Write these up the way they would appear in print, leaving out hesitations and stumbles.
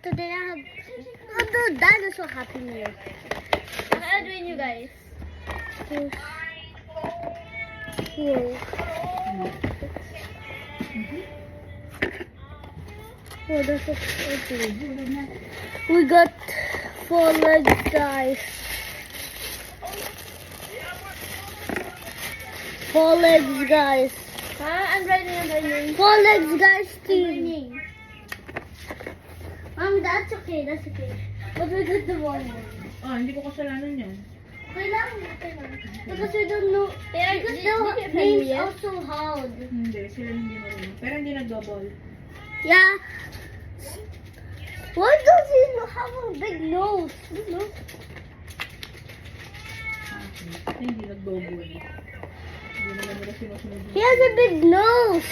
today I have the dinosaur Happy Meal. What are you doing, you guys? Whoa. Oh, that's okay. We got 4 legs, guys. 4 legs, guys. I'm running. 4 legs, guys, I'm team. running. Mom, that's okay. But we got the one. Hindi ko kasalanan yan. Okay lang. Because we don't know. Because the names are so hard. Hindi, sila hindi marunong. Pero hindi nag-double. Yeah. Why does he have a big nose? Big nose? Hindi nag-double. Hindi naman nila sinusunod. He has a big nose.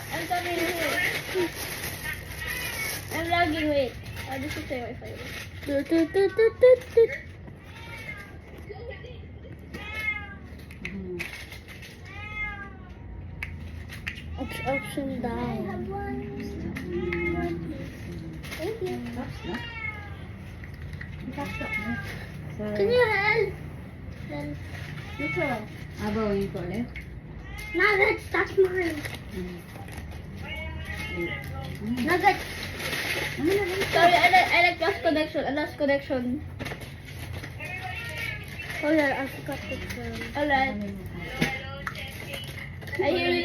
I'm coming here. I'm lagging, wait. This is my Wi-Fi. Ups and down. Thank you. Tapos na? Tapos na. Can you help? Ito. Abawin ko ulit. Nuggets, that's mine. Nuggets. Sorry, I like lost connection. I lost connection. Oh yeah, I forgot to turn. Alright. I hear you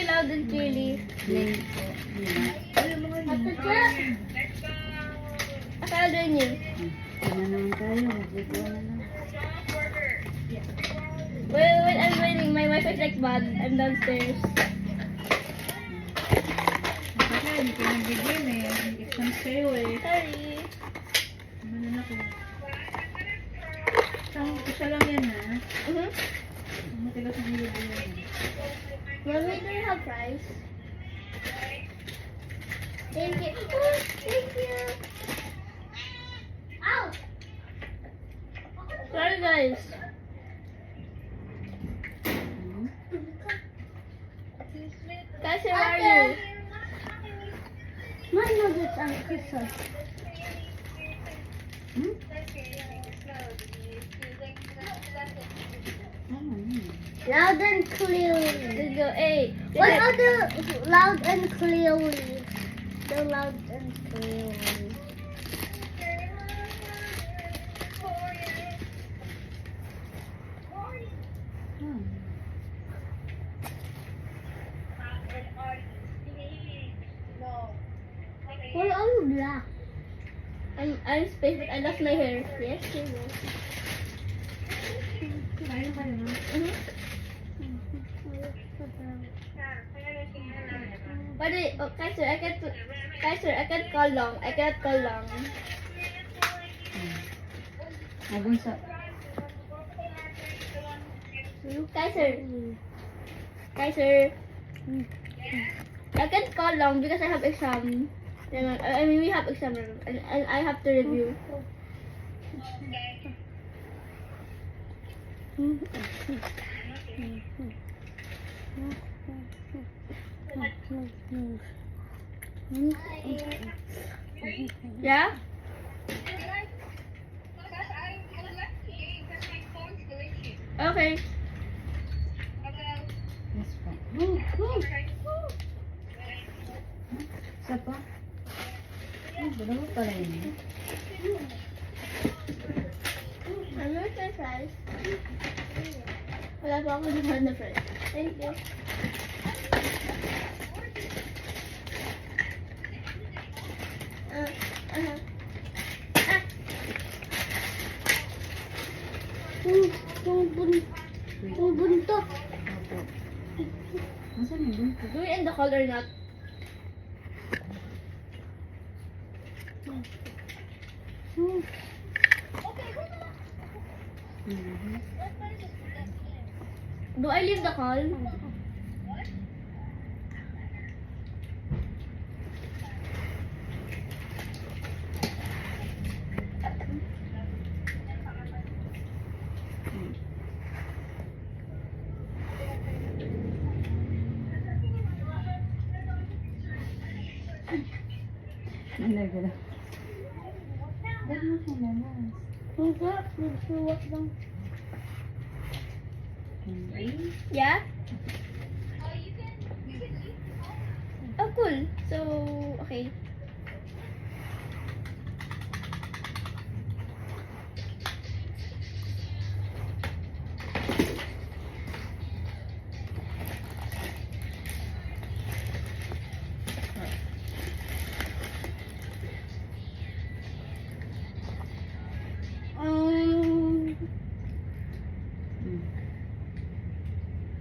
loud and clearly. Akala doon yun. Wait, I'm waiting. My Wi-Fi is like bad. I'm downstairs. Kasi hindi ko nag-game eh. Exams kayo eh. Sorry. Ano na ko. Isa lang yan ha. Matigas ang hilo ko yan. Mommy, do you have fries? Thank you. Oh, thank you. Ow! Sorry, guys. Guys, where are you? My nuggets are Christmas. Loud and clearly. Let's go. Hey. What are the loud and clearly? The loud and clearly. Why are you black? I'm space, but I lost my hair. Yes, you will. Kaya ka na. But wait, oh, Kaiser, I can't call long. I cannot call long. Abang sa... Kaiser, I can't call long because I have exam. I mean, we have exam and I have to review. Yeah? Okay. Yes pa. Isa pa? Dalawa pala yun. I'm gonna try fries. Wala pa ako naman na fries. Thank you. Yung bunto. Opo. Nasaan yun? Do you in the call or not? Do I leave the call? Ano gala? Ba't mo siya nanas? Hindi, nagsuwak lang. Yeah? Oh, cool. So, okay.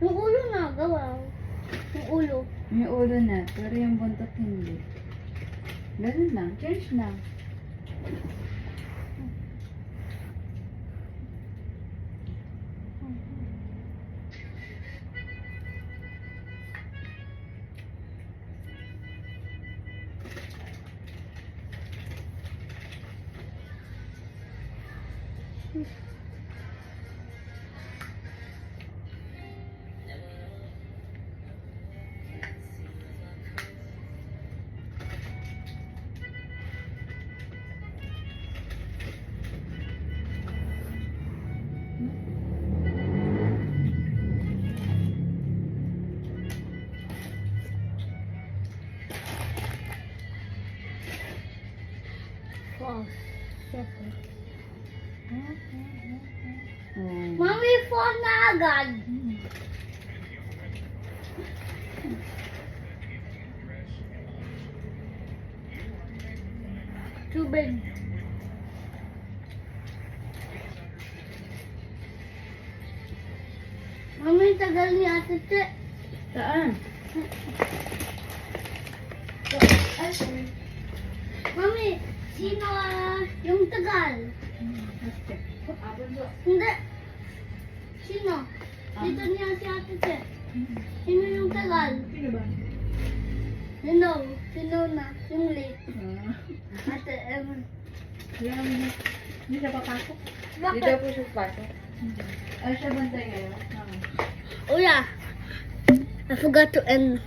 Yung ulo na, gawa. Yung ulo. Yung ulo na, pero yung buntot hindi. Ganun lang, change lang. Wow. Siyempre. Oh. Mami, phone na agad. Tubig. Mami, tagal ni Ate Che. Saan? Mami, sino yung tagal? Hindi. Sino? Dito niya si Ate Che. Sino yung tagal? Sino ba? Sino? Sino na? Yung late. Ate Evan. Hindi siya papasok. Bakit? po siya papasok. Ay, siya bantay ngayon. Oh yeah. I forgot to end